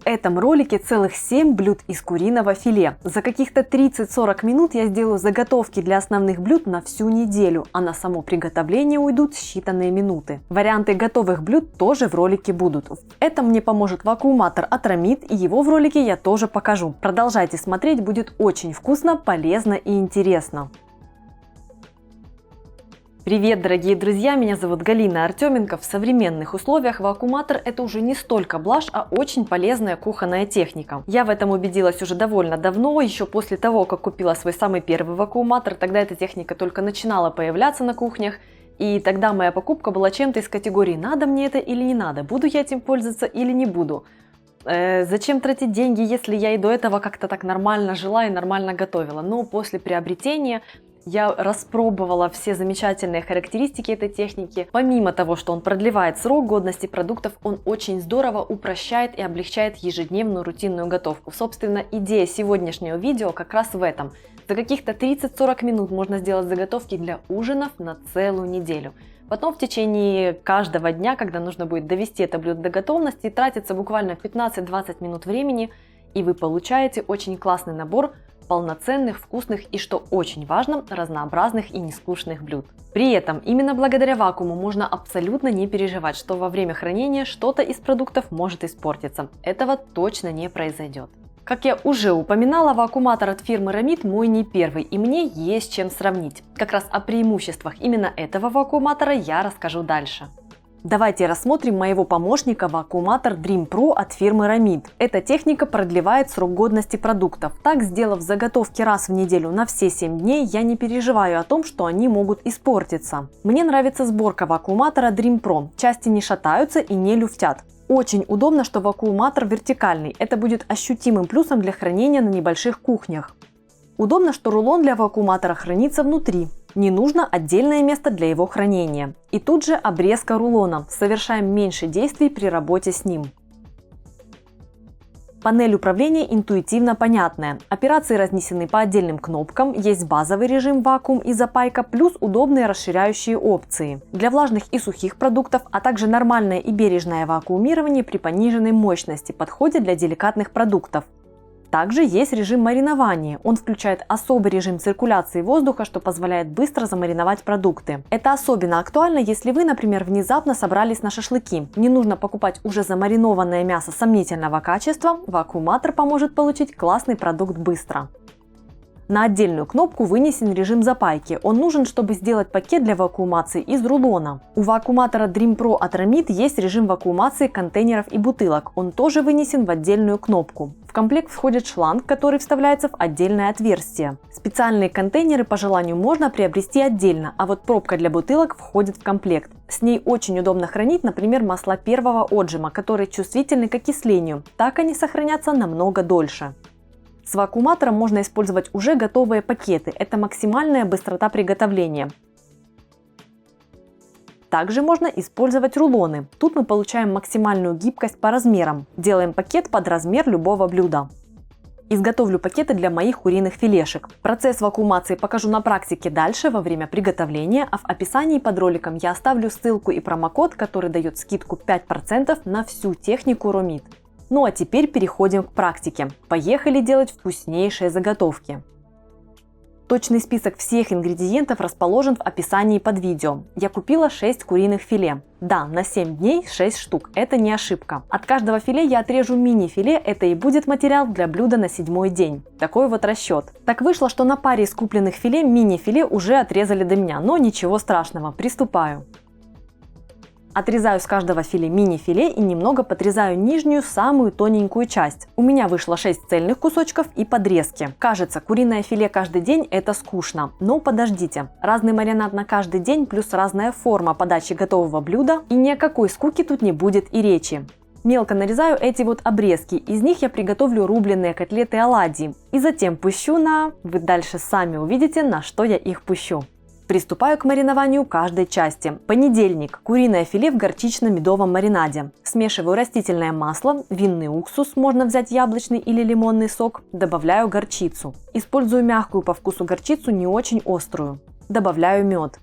этом ролике целых 7 блюд из куриного филе. За каких-то 30-40 минут я сделаю заготовки для основных блюд на всю неделю, а на само приготовление уйдут считанные минуты. Варианты готовых блюд тоже в ролике будут. В этом мне поможет вакууматор от Рамит, и его в ролике я тоже покажу. Продолжайте смотреть, будет очень вкусно, полезно и интересно. Привет, дорогие друзья, меня зовут Галина Артеменко. В современных условиях вакууматор – это уже не столько блажь, а очень полезная кухонная техника. Я в этом убедилась уже довольно давно, еще после того, как купила свой самый первый вакууматор. Тогда эта техника только начинала появляться на кухнях, и тогда моя покупка была чем-то из категории «надо мне это или не надо, буду я этим пользоваться или не буду». Зачем тратить деньги, если я и до этого как-то так нормально жила и нормально готовила? Но после приобретения я распробовала все замечательные характеристики этой техники. Помимо того, что он продлевает срок годности продуктов, он очень здорово упрощает и облегчает ежедневную рутинную готовку. Собственно, идея сегодняшнего видео как раз в этом. За каких-то 30-40 минут можно сделать заготовки для ужинов на целую неделю. Потом в течение каждого дня, когда нужно будет довести это блюдо до готовности, тратится буквально 15-20 минут времени, и вы получаете очень классный набор полноценных, вкусных и, что очень важно, разнообразных и нескучных блюд. При этом именно благодаря вакууму можно абсолютно не переживать, что во время хранения что-то из продуктов может испортиться. Этого точно не произойдет. Как я уже упоминала, вакууматор от фирмы Рамит мой не первый, и мне есть чем сравнить. Как раз о преимуществах именно этого вакууматора я расскажу дальше. Давайте рассмотрим моего помощника вакууматор Dream Pro от фирмы Рамит. Эта техника продлевает срок годности продуктов. Так, сделав заготовки раз в неделю на все 7 дней, я не переживаю о том, что они могут испортиться. Мне нравится сборка вакууматора Dream Pro. Части не шатаются и не люфтят. Очень удобно, что вакууматор вертикальный. Это будет ощутимым плюсом для хранения на небольших кухнях. Удобно, что рулон для вакууматора хранится внутри. Не нужно отдельное место для его хранения. И тут же обрезка рулона. Совершаем меньше действий при работе с ним. Панель управления интуитивно понятная. Операции разнесены по отдельным кнопкам, есть базовый режим вакуум и запайка, плюс удобные расширяющие опции. Для влажных и сухих продуктов, а также нормальное и бережное вакуумирование при пониженной мощности подходит для деликатных продуктов. Также есть режим маринования. Он включает особый режим циркуляции воздуха, что позволяет быстро замариновать продукты. Это особенно актуально, если вы, например, внезапно собрались на шашлыки. Не нужно покупать уже замаринованное мясо сомнительного качества. Вакууматор поможет получить классный продукт быстро. На отдельную кнопку вынесен режим запайки. Он нужен, чтобы сделать пакет для вакуумации из рулона. У вакууматора Dream Pro от Рамит есть режим вакуумации контейнеров и бутылок. Он тоже вынесен в отдельную кнопку. В комплект входит шланг, который вставляется в отдельное отверстие. Специальные контейнеры по желанию можно приобрести отдельно, а вот пробка для бутылок входит в комплект. С ней очень удобно хранить, например, масла первого отжима, которые чувствительны к окислению. Так они сохранятся намного дольше. С вакууматором можно использовать уже готовые пакеты. Это максимальная быстрота приготовления. Также можно использовать рулоны. Тут мы получаем максимальную гибкость по размерам. Делаем пакет под размер любого блюда. Изготовлю пакеты для моих куриных филешек. Процесс вакуумации покажу на практике дальше во время приготовления, а в описании под роликом я оставлю ссылку и промокод, который дает скидку 5% на всю технику Рамит. Ну а теперь переходим к практике. Поехали делать вкуснейшие заготовки. Точный список всех ингредиентов расположен в описании под видео. Я купила 6 куриных филе. Да, на 7 дней 6 штук, это не ошибка. От каждого филе я отрежу мини-филе, это и будет материал для блюда на 7-й день. Такой вот расчет. Так вышло, что на паре из купленных филе мини-филе уже отрезали до меня, но ничего страшного, приступаю. Отрезаю с каждого филе мини-филе и немного подрезаю нижнюю, самую тоненькую часть. У меня вышло 6 цельных кусочков и подрезки. Кажется, куриное филе каждый день это скучно. Но подождите. Разный маринад на каждый день плюс разная форма подачи готового блюда, и ни о какой скуке тут не будет и речи. Мелко нарезаю эти вот обрезки, из них я приготовлю рубленые котлеты оладьи. И затем пущу на... Вы дальше сами увидите, на что я их пущу. Приступаю к маринованию каждой части. Понедельник. Куриное филе в горчично-медовом маринаде. Смешиваю растительное масло, винный уксус, можно взять яблочный или лимонный сок. Добавляю горчицу. Использую мягкую по вкусу горчицу, не очень острую. Добавляю мед.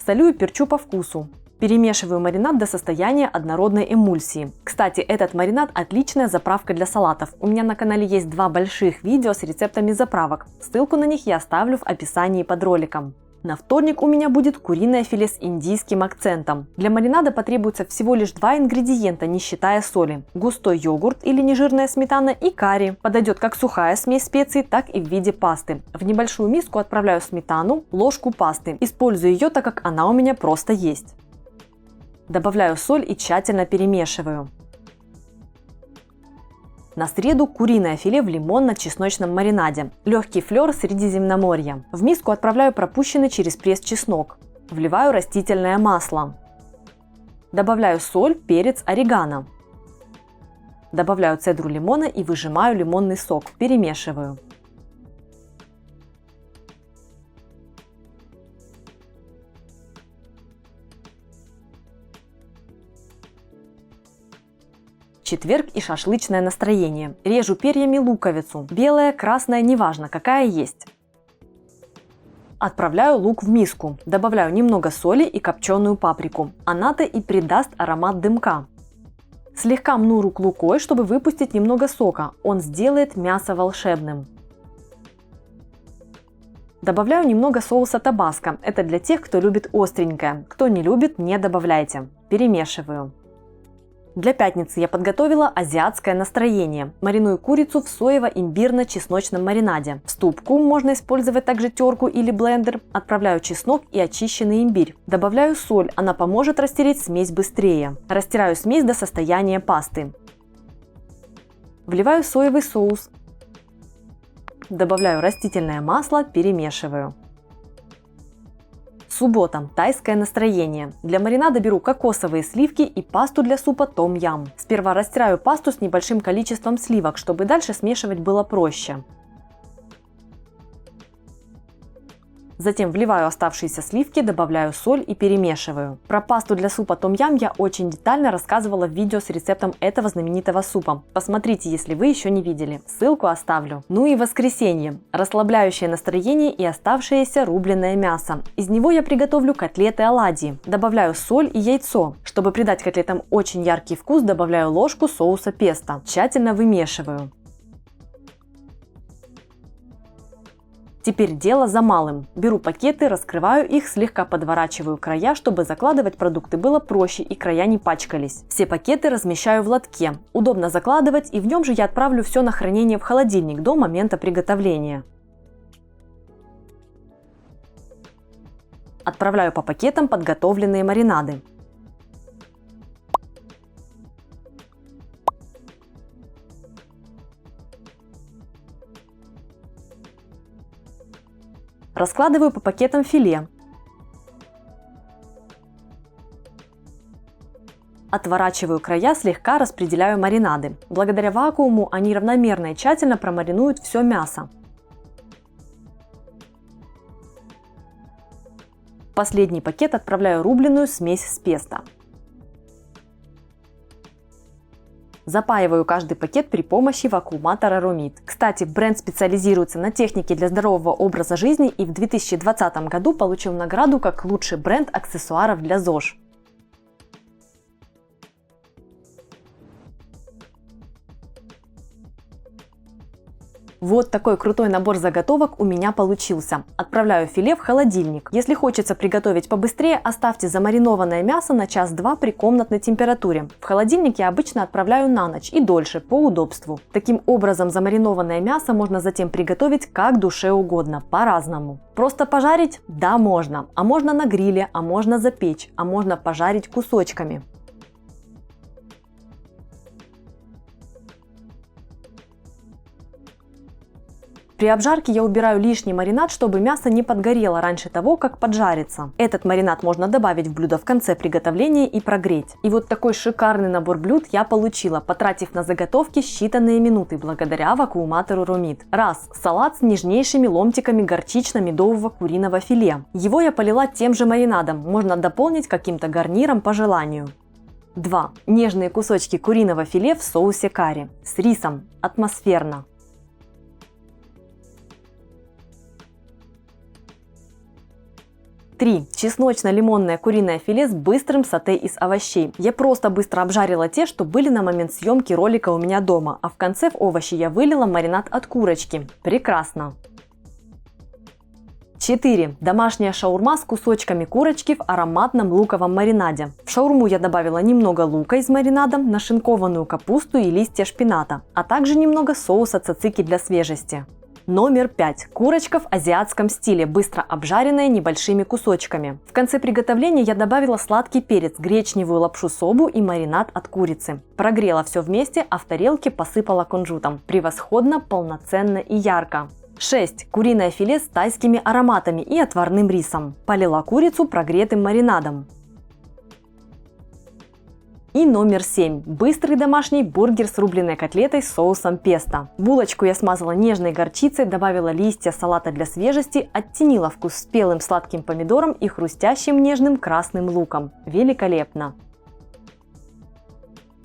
Солю и перчу по вкусу. Перемешиваю маринад до состояния однородной эмульсии. Кстати, этот маринад отличная заправка для салатов. У меня на канале есть 2 больших видео с рецептами заправок. Ссылку на них я оставлю в описании под роликом. На вторник у меня будет куриное филе с индийским акцентом. Для маринада потребуется всего лишь 2 ингредиента, не считая соли. Густой йогурт или нежирная сметана и карри. Подойдет как сухая смесь специй, так и в виде пасты. В небольшую миску отправляю сметану, ложку пасты. Использую ее, так как она у меня просто есть. Добавляю соль и тщательно перемешиваю. На среду куриное филе в лимонно-чесночном маринаде. Легкий флер Средиземноморья. В миску отправляю пропущенный через пресс чеснок. Вливаю растительное масло. Добавляю соль, перец, орегано. Добавляю цедру лимона и выжимаю лимонный сок. Перемешиваю. Четверг и шашлычное настроение. Режу перьями луковицу. Белая, красная, неважно, какая есть. Отправляю лук в миску. Добавляю немного соли и копченую паприку. Она-то и придаст аромат дымка. Слегка мну рук лукой, чтобы выпустить немного сока. Он сделает мясо волшебным. Добавляю немного соуса табаско. Это для тех, кто любит остренькое. Кто не любит, не добавляйте. Перемешиваю. Для пятницы я подготовила азиатское настроение. Мариную курицу в соево-имбирно-чесночном маринаде. В ступку, можно использовать также терку или блендер, отправляю чеснок и очищенный имбирь. Добавляю соль, она поможет растереть смесь быстрее. Растираю смесь до состояния пасты. Вливаю соевый соус. Добавляю растительное масло, перемешиваю. Суббота. Тайское настроение. Для маринада беру кокосовые сливки и пасту для супа том-ям. Сперва растираю пасту с небольшим количеством сливок, чтобы дальше смешивать было проще. Затем вливаю оставшиеся сливки, добавляю соль и перемешиваю. Про пасту для супа том-ям я очень детально рассказывала в видео с рецептом этого знаменитого супа. Посмотрите, если вы еще не видели. Ссылку оставлю. Ну и воскресенье. Расслабляющее настроение и оставшееся рубленое мясо. Из него я приготовлю котлеты оладьи. Добавляю соль и яйцо. Чтобы придать котлетам очень яркий вкус, добавляю ложку соуса песто. Тщательно вымешиваю. Теперь дело за малым. Беру пакеты, раскрываю их, слегка подворачиваю края, чтобы закладывать продукты было проще и края не пачкались. Все пакеты размещаю в лотке. Удобно закладывать, и в нем же я отправлю все на хранение в холодильник до момента приготовления. Отправляю по пакетам подготовленные маринады. Раскладываю по пакетам филе. Отворачиваю края, слегка распределяю маринады. Благодаря вакууму они равномерно и тщательно промаринуют все мясо. В последний пакет отправляю рубленую смесь с песто. Запаиваю каждый пакет при помощи вакууматора Ромит. Кстати, бренд специализируется на технике для здорового образа жизни и в 2020 году получил награду как лучший бренд аксессуаров для ЗОЖ. Вот такой крутой набор заготовок у меня получился. Отправляю филе в холодильник. Если хочется приготовить побыстрее, оставьте замаринованное мясо на час-два при комнатной температуре. В холодильник я обычно отправляю на ночь и дольше, по удобству. Таким образом, замаринованное мясо можно затем приготовить как душе угодно, по-разному. Просто пожарить? Да, можно. А можно на гриле, а можно запечь, а можно пожарить кусочками. При обжарке я убираю лишний маринад, чтобы мясо не подгорело раньше того, как поджарится. Этот маринад можно добавить в блюдо в конце приготовления и прогреть. И вот такой шикарный набор блюд я получила, потратив на заготовки считанные минуты благодаря вакууматору Ромит. Раз. Салат с нежнейшими ломтиками горчично-медового куриного филе. Его я полила тем же маринадом, можно дополнить каким-то гарниром по желанию. 2. Нежные кусочки куриного филе в соусе карри. С рисом. Атмосферно. 3. Чесночно-лимонное куриное филе с быстрым сате из овощей. Я просто быстро обжарила те, что были на момент съемки ролика у меня дома, а в конце в овощи я вылила маринад от курочки. Прекрасно! 4. Домашняя шаурма с кусочками курочки в ароматном луковом маринаде. В шаурму я добавила немного лука с маринадом, нашинкованную капусту и листья шпината, а также немного соуса цацики для свежести. Номер 5. Курочка в азиатском стиле, быстро обжаренная небольшими кусочками. В конце приготовления я добавила сладкий перец, гречневую лапшу собу и маринад от курицы. Прогрела все вместе, а в тарелке посыпала кунжутом. Превосходно, полноценно и ярко. 6. Куриное филе с тайскими ароматами и отварным рисом. Полила курицу прогретым маринадом. И номер 7. Быстрый домашний бургер с рубленой котлетой с соусом песто. Булочку я смазала нежной горчицей, добавила листья салата для свежести, оттенила вкус спелым сладким помидором и хрустящим нежным красным луком. Великолепно!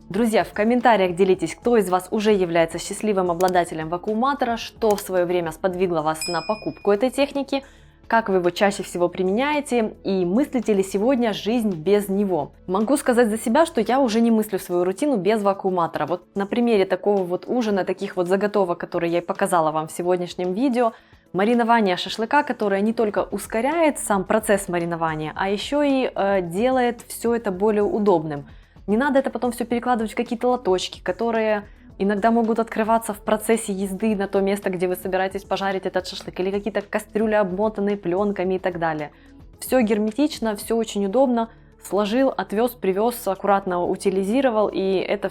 Друзья, в комментариях делитесь, кто из вас уже является счастливым обладателем вакууматора, что в свое время сподвигло вас на покупку этой техники, как вы его чаще всего применяете и мыслите ли сегодня жизнь без него. Могу сказать за себя, что я уже не мыслю свою рутину без вакууматора. Вот на примере такого вот ужина, таких вот заготовок, которые я и показала вам в сегодняшнем видео, маринование шашлыка, которое не только ускоряет сам процесс маринования, а еще и делает все это более удобным. Не надо это потом все перекладывать в какие-то лоточки, которые иногда могут открываться в процессе езды на то место, где вы собираетесь пожарить этот шашлык, или какие-то кастрюли, обмотанные пленками и так далее. Все герметично, все очень удобно. Сложил, отвез, привез, аккуратно утилизировал, и это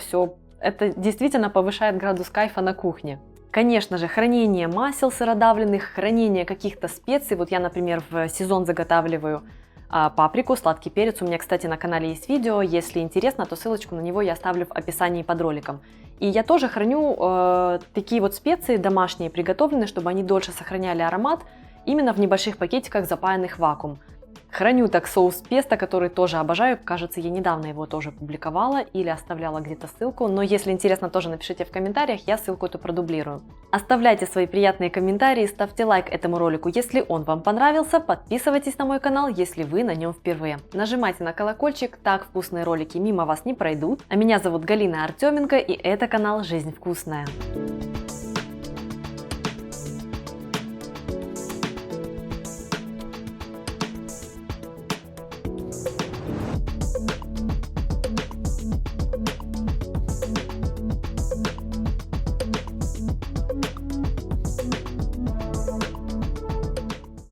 действительно повышает градус кайфа на кухне. Конечно же, хранение масел сыродавленных, хранение каких-то специй. Вот я, например, в сезон заготавливаю паприку, сладкий перец. У меня, кстати, на канале есть видео, если интересно, то ссылочку на него я оставлю в описании под роликом. И я тоже храню такие вот специи домашние, приготовленные, чтобы они дольше сохраняли аромат, именно в небольших пакетиках, запаянных в вакуум. Храню так соус песто, который тоже обожаю. Кажется, я недавно его тоже публиковала или оставляла где-то ссылку. Но если интересно, тоже напишите в комментариях, я ссылку эту продублирую. Оставляйте свои приятные комментарии, ставьте лайк этому ролику, если он вам понравился. Подписывайтесь на мой канал, если вы на нем впервые. Нажимайте на колокольчик, так вкусные ролики мимо вас не пройдут. А меня зовут Галина Артеменко, и это канал «Жизнь вкусная».